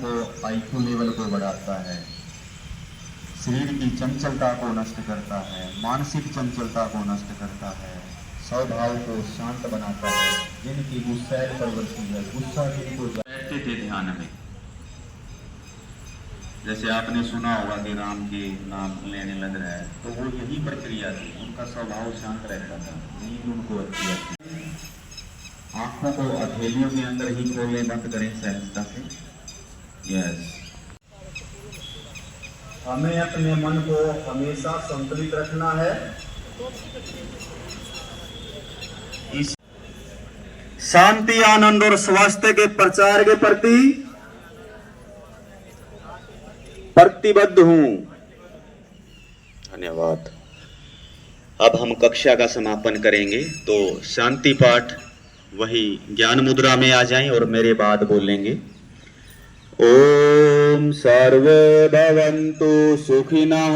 को IQ level को बढ़ाता है, शरीर की चंचलता को नष्ट करता है, मानसिक चंचलता को नष्ट करता है, स्वभाव को शांत बनाता है। जिनकी गुस्सैल प्रवृत्ति है, गुस्सा जिनको बैठते थे ध्यान में, जैसे आपने सुना होगा कि राम के नाम लेने लग रहा है, तो वो यही प्रक्रिया थी। उनका स्वभाव शांत रहता था, नींद उनको अच्छी आती। आंखों को हथेलियों के अंदर ही खोले, बंद करें सहजता से। यस, हमें अपने मन को हमेशा संतुलित रखना है। इस शांति, आनंद और स्वास्थ्य के प्रचार के प्रति प्रतिबद्ध हूं। धन्यवाद। अब हम कक्षा का समापन करेंगे, तो शांति पाठ वही ज्ञान मुद्रा में आ जाएं और मेरे बाद बोलेंगे। ओम सर्वे भवन्तु सुखिनः,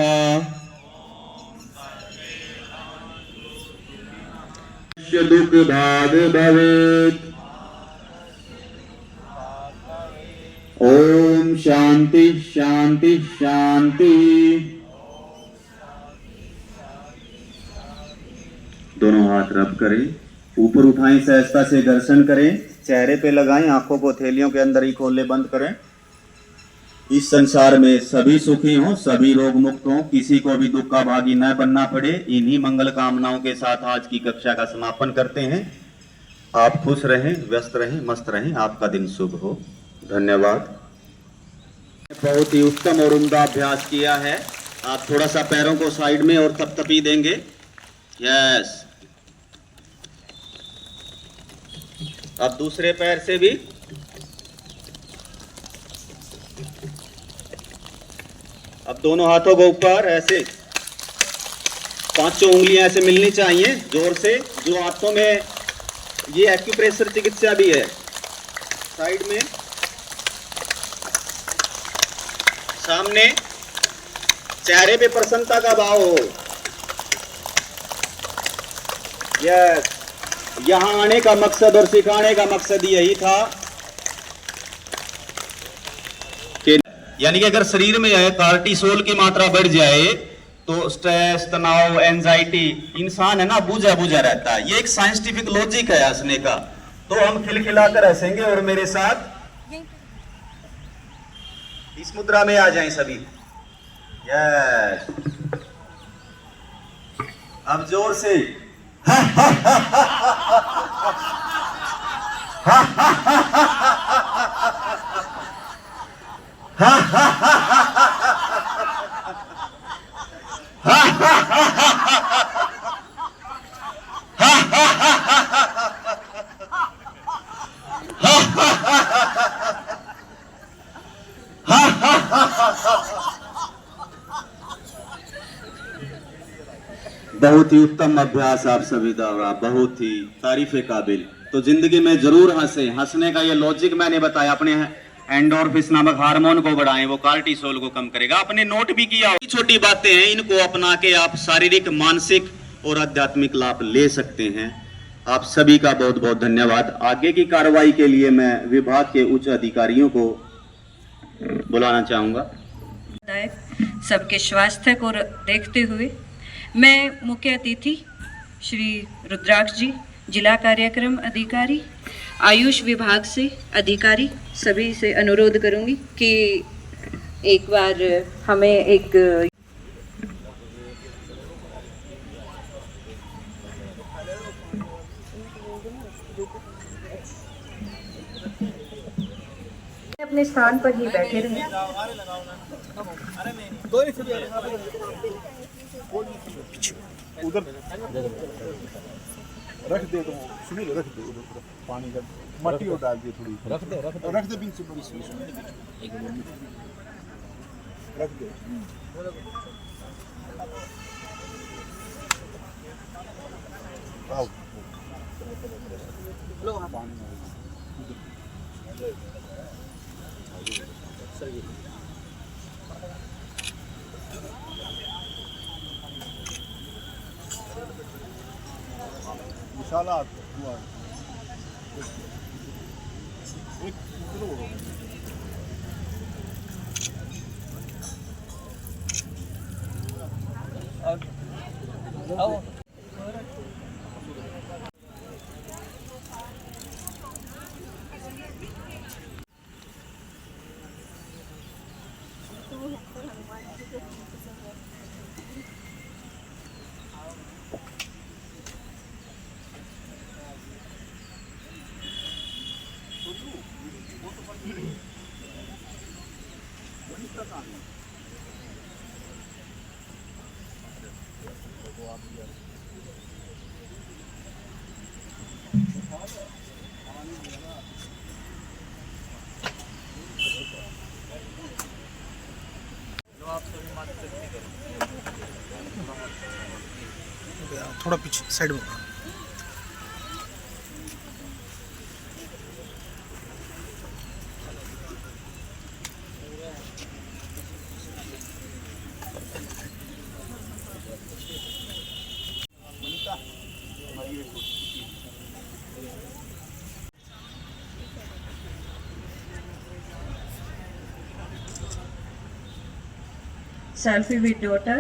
दुख भाग भवेत्। ओम शांति शांति शांति। दोनों हाथ रब करें, ऊपर उठाएं, सहजता से घर्षण करें, चेहरे पे लगाएं, आंखों को थैलियों के अंदर ही खोले, बंद करें। इस संसार में सभी सुखी हों, सभी रोग मुक्त हों, किसी को भी दुख का भागी न बनना पड़े। इन्हीं मंगल कामनाओं के साथ आज की कक्षा का समापन करते हैं। आप खुश रहें, व्यस्त रहें, मस्त रहें, आपका दिन शुभ हो। धन्यवाद। बहुत ही उत्तम और उम्दा अभ्यास किया है। आप थोड़ा सा पैरों को साइड में और थपथपी देंगे। यस, अब दूसरे पैर से भी। अब दोनों हाथों को ऊपर ऐसे, पांचों उंगलियां ऐसे मिलनी चाहिए जोर से। जो हाथों में, ये एक्यूप्रेशर चिकित्सा भी है। साइड में, सामने, चेहरे पे प्रसन्नता का भाव हो। यस, यहां आने का मकसद और सिखाने का मकसद यही था कि यानी कि अगर शरीर में कार्टिसोल की मात्रा बढ़ जाए तो स्ट्रेस, तनाव, एंजाइटी, इंसान है ना, बूझा बूझा रहता है। ये एक साइंटिफिक लॉजिक है हंसने का। तो हम खिलखिलाकर हंसेंगे और मेरे साथ इस मुद्रा में आ जाएं सभी। यस, अब जोर से बहुत ही उत्तम अभ्यास आप सभी का, बहुत ही तारीफे काबिल। तो जिंदगी में जरूर हंसें। हंसने का ये लॉजिक मैंने बताया। अपने एंडोर्फिन नामक हार्मोन को बढ़ाएं, वो कार्टिसोल को कम करेगा। आपने नोट भी किया। छोटी बातें हैं, इनको अपना के आप शारीरिक, मानसिक और आध्यात्मिक लाभ ले सकते हैं। आप सभी का बहुत बहुत धन्यवाद। आगे की कार्रवाई के लिए मैं विभाग के उच्च अधिकारियों को बुलाना चाहूंगा। सबके स्वास्थ्य को देखते हुए मैं मुख्य अतिथि श्री रुद्राक्ष जी, जिला कार्यक्रम अधिकारी, आयुष विभाग से अधिकारी, सभी से अनुरोध करूंगी कि एक बार हमें एक अपने स्थान पर ही बैठे रहें। उधर रख दे, तो सुनील रख दे उधर पानी का, मट्टी और डाल दे थोड़ी, रख दे बीच से, रख दे। आओ पानी विशाला हुआ एक थोड़ा पीछे साइड में। Selfie with daughter.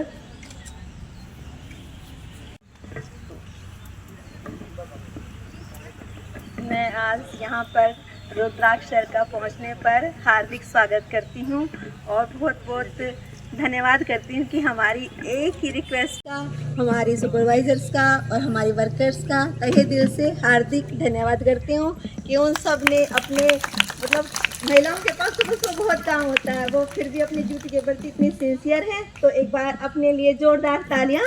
मैं आज यहाँ पर रुद्राक्ष सर का पहुँचने पर हार्दिक स्वागत करती हूँ और बहुत बहुत धन्यवाद करती हूँ कि हमारी एक ही रिक्वेस्ट का, हमारी सुपरवाइजर्स का और हमारी वर्कर्स का तहे दिल से हार्दिक धन्यवाद करती हूँ कि उन सब ने अपने महिलाओं के पास तो बहुत काम होता है, वो फिर भी अपनी ड्यूटी के प्रति इतनी सिंसियर हैं। तो एक बार अपने लिए जोरदार तालियां।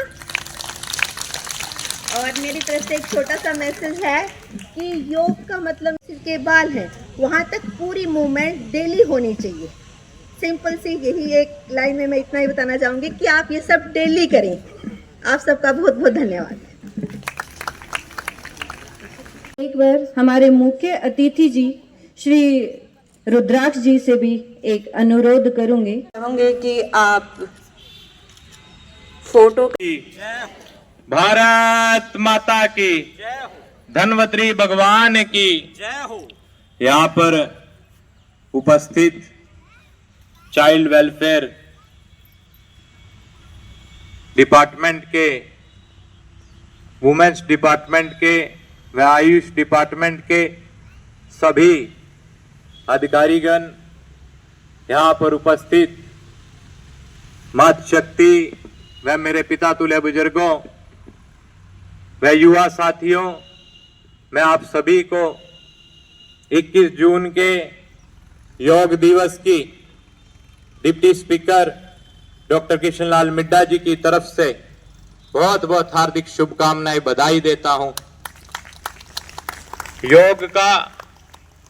और मेरी तरफ से एक छोटा सा मैसेज है कि योग का मतलब सिर के बाल हैं, वहाँ तक पूरी मूवमेंट डेली होनी चाहिए। सिंपल सी यही एक लाइन में मैं इतना ही बताना चाहूँगी कि आप ये सब डेली करें। आप सबका बहुत बहुत धन्यवाद। एक बार हमारे मुख्य अतिथि जी श्री रुद्राक्ष जी से भी एक अनुरोध करूंगी कि आप फोटो भारत माता की धन्वंतरी भगवान की जय हो। यहाँ पर उपस्थित चाइल्ड वेलफेयर डिपार्टमेंट के, वुमेन्स डिपार्टमेंट के व आयुष डिपार्टमेंट के सभी अधिकारीगण, यहाँ पर उपस्थित मातृ शक्ति व मेरे पिता तुल्य बुजुर्गों व युवा साथियों, मैं आप सभी को 21 जून के योग दिवस की deputy speaker doctor Kishan Lal Midda जी की तरफ से बहुत बहुत हार्दिक शुभकामनाएं, बधाई देता हूं। योग का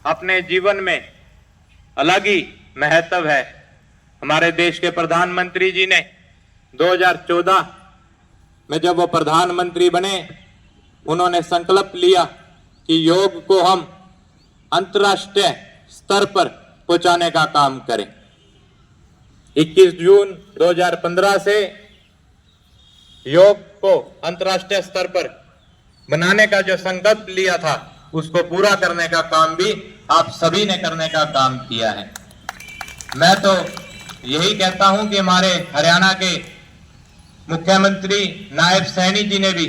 अपने जीवन में अलग ही महत्व है। हमारे देश के प्रधानमंत्री जी ने 2014 में जब वो प्रधानमंत्री बने, उन्होंने संकल्प लिया कि योग को हम अंतर्राष्ट्रीय स्तर पर पहुंचाने का काम करें। 21 जून 2015 से योग को अंतर्राष्ट्रीय स्तर पर बनाने का जो संकल्प लिया था, उसको पूरा करने का काम भी आप सभी ने करने का काम किया है। मैं तो यही कहता हूं कि हमारे हरियाणा के मुख्यमंत्री नायब सैनी जी ने भी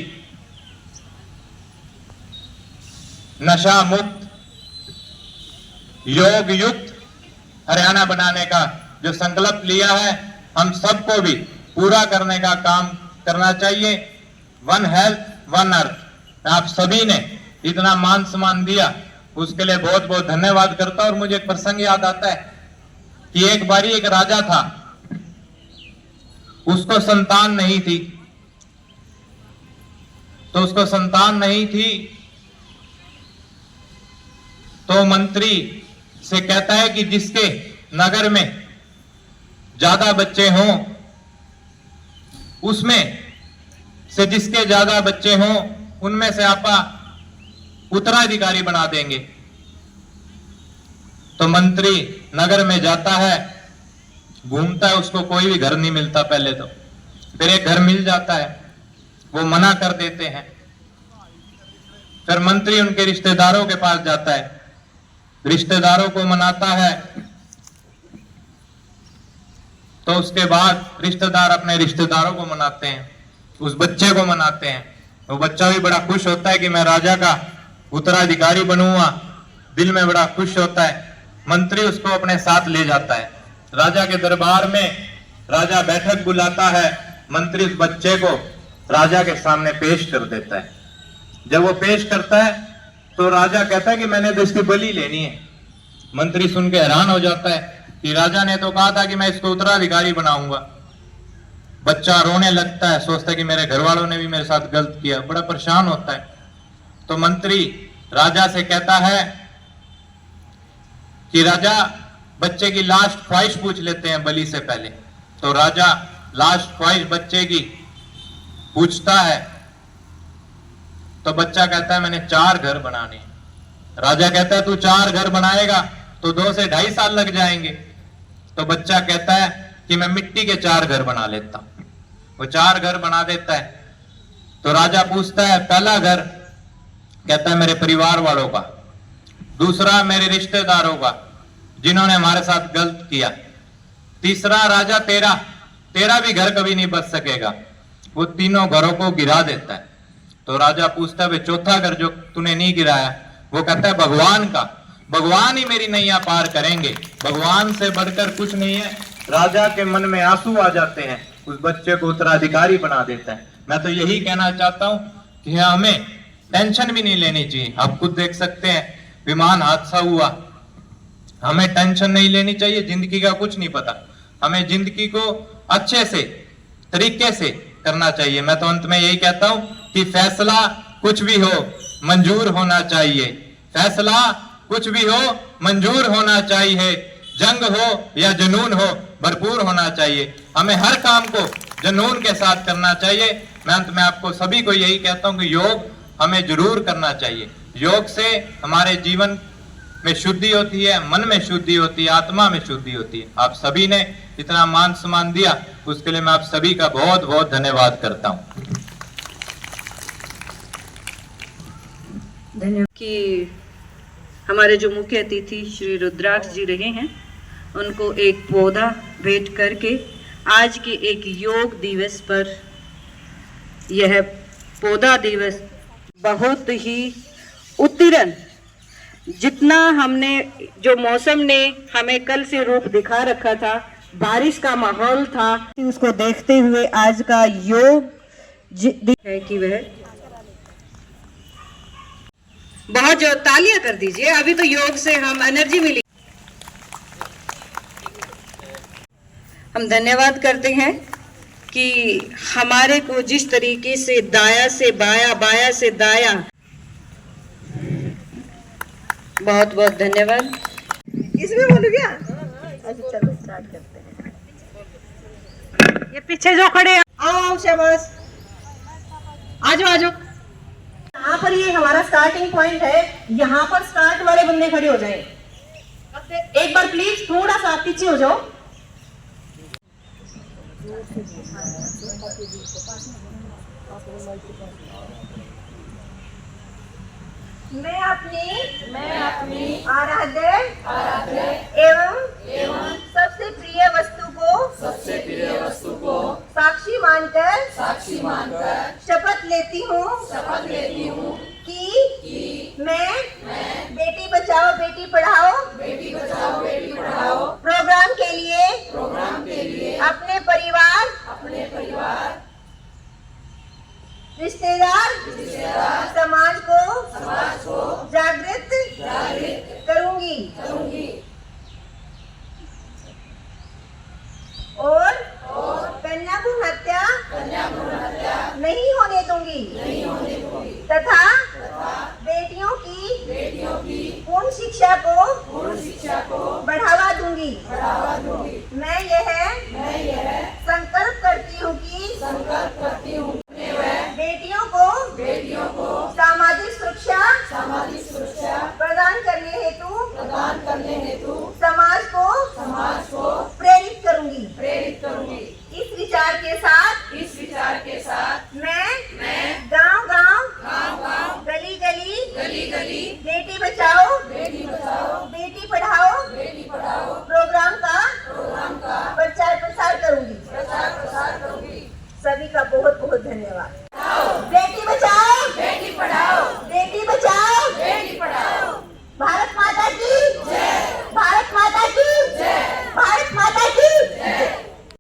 नशा मुक्त योग युक्त हरियाणा बनाने का जो संकल्प लिया है, हम सबको भी पूरा करने का काम करना चाहिए। वन हेल्थ वन अर्थ, आप सभी ने इतना मान सम्मान दिया, उसके लिए बहुत बहुत धन्यवाद करता। और मुझे एक प्रसंग याद आता है कि एक बारी एक राजा था, उसको संतान नहीं थी। तो उसको संतान नहीं थी तो मंत्री से कहता है कि जिसके नगर में ज्यादा बच्चे हों, उसमें से जिसके ज्यादा बच्चे हों, उनमें से आपा उत्तराधिकारी बना देंगे। तो मंत्री नगर में जाता है, घूमता है, उसको कोई भी घर नहीं मिलता पहले तो। फिर एक घर मिल जाता है, वो मना कर देते हैं। फिर मंत्री उनके रिश्तेदारों के पास जाता है, रिश्तेदारों को मनाता है। तो उसके बाद रिश्तेदार अपने रिश्तेदारों को मनाते हैं। उस बच्चे को मनाते हैं। वो बच्चा भी बड़ा खुश होता है कि मैं राजा का उत्तराधिकारी बनूंगा, दिल में बड़ा खुश होता है। मंत्री उसको अपने साथ ले जाता है राजा के दरबार में। राजा बैठक बुलाता है, मंत्री उस बच्चे को राजा के सामने पेश कर देता है। जब वो पेश करता है तो राजा कहता है कि मैंने तो इसकी बलि लेनी है। मंत्री सुन के हैरान हो जाता है कि राजा ने तो कहा था कि मैं इसको उत्तराधिकारी बनाऊंगा। बच्चा रोने लगता है, सोचता है कि मेरे घर वालों ने भी मेरे साथ गलत किया, बड़ा परेशान होता है। तो मंत्री राजा से कहता है कि राजा बच्चे की लास्ट ख्वाहिश पूछ लेते हैं बलि से पहले। तो राजा लास्ट ख्वाहिश बच्चे की पूछता है तो बच्चा कहता है मैंने 4 घर बनाने हैं। राजा कहता है तू 4 घर बनाएगा तो 2 से 2.5 साल लग जाएंगे। तो बच्चा कहता है कि मैं मिट्टी के 4 घर बना लेता हूं। वो 4 घर बना देता है। तो राजा पूछता है पहला घर, कहता है मेरे परिवार वालों का, दूसरा मेरे रिश्तेदारों का जिन्होंने हमारे साथ गलत किया, तीसरा राजा तेरा भी घर कभी नहीं बच सकेगा। वो तीनों घरों को गिरा देता है। तो राजा पूछता है चौथा घर जो तूने नहीं गिराया, वो कहता है भगवान का, भगवान ही मेरी नैया पार करेंगे, भगवान से बढ़कर कुछ नहीं है। राजा के मन में आंसू आ जाते हैं, उस बच्चे को उत्तराधिकारी बना देता है। मैं तो यही कहना चाहता हूं कि हमें टेंशन भी नहीं लेनी चाहिए। आप खुद देख सकते हैं विमान हादसा हुआ, हमें टेंशन नहीं लेनी चाहिए, जिंदगी का कुछ नहीं पता। हमें जिंदगी को अच्छे से तरीके से करना चाहिए। मैं तो अंत में यही कहता हूं कि फैसला कुछ भी हो मंजूर होना चाहिए, फैसला कुछ भी हो मंजूर होना चाहिए, जंग हो या जुनून हो भरपूर होना चाहिए। हमें हर काम को जुनून के साथ करना चाहिए। मैं अंत में आपको सभी को यही कहता हूं कि योग हमें जरूर करना चाहिए। योग से हमारे जीवन में शुद्धि होती है, मन में शुद्धि होती है, आत्मा में शुद्धि होती है। आप सभी ने इतना मान सम्मान दिया, उसके लिए मैं आप सभी का बहुत बहुत धन्यवाद करता हूं। धन्यवाद कि हमारे जो मुख्य अतिथि श्री रुद्राक्ष जी रहे हैं, उनको एक पौधा भेंट करके आज के एक योग दिवस पर, यह पौधा दिवस बहुत ही उत्तीर्ण, जितना हमने जो मौसम ने हमें कल से रूप दिखा रखा था, बारिश का माहौल था, उसको देखते हुए आज का योग है कि वह बहुत जो तालियां कर दीजिए। अभी तो योग से हम एनर्जी मिली। हम धन्यवाद करते हैं कि हमारे को जिस तरीके से दाया से बाया, बाया से दाया, बहुत बहुत धन्यवाद। इसमें बोलू क्या? अच्छा चलो स्टार्ट करते हैं। ये पीछे जो खड़े हैं, आओ शाबाश, आ जाओ आ जाओ। यहाँ पर ये हमारा स्टार्टिंग पॉइंट है, यहाँ पर स्टार्ट वाले बंदे खड़े हो जाएं। एक बार प्लीज थोड़ा सा पीछे हो जाओ। मैं अपनी आराध्य एवं सबसे प्रिय वस्तु को साक्षी मानकर शपथ लेती हूँ कि मैं बेटी बचाओ बेटी पढ़ाओ प्रोग्राम के लिए अपने परिवार रिश्तेदार समाज को जागृत करूंगी और कन्या भ्रूण हत्या नहीं होने दूंगी तथा बेटियों की पूर्ण शिक्षा को बढ़ावा दूंगी। मैं यह संकल्प करती हूँ कि बेटियों को सामाजिक सुरक्षा प्रदान करने हेतु समाज को प्रेरित करूंगी। इस विचार के साथ मैं गांव गली गली बेटी बचाओ बेटी पढ़ाओ प्रोग्राम का प्रचार प्रसार करूंगी। सभी का बहुत बहुत धन्यवाद। बेटी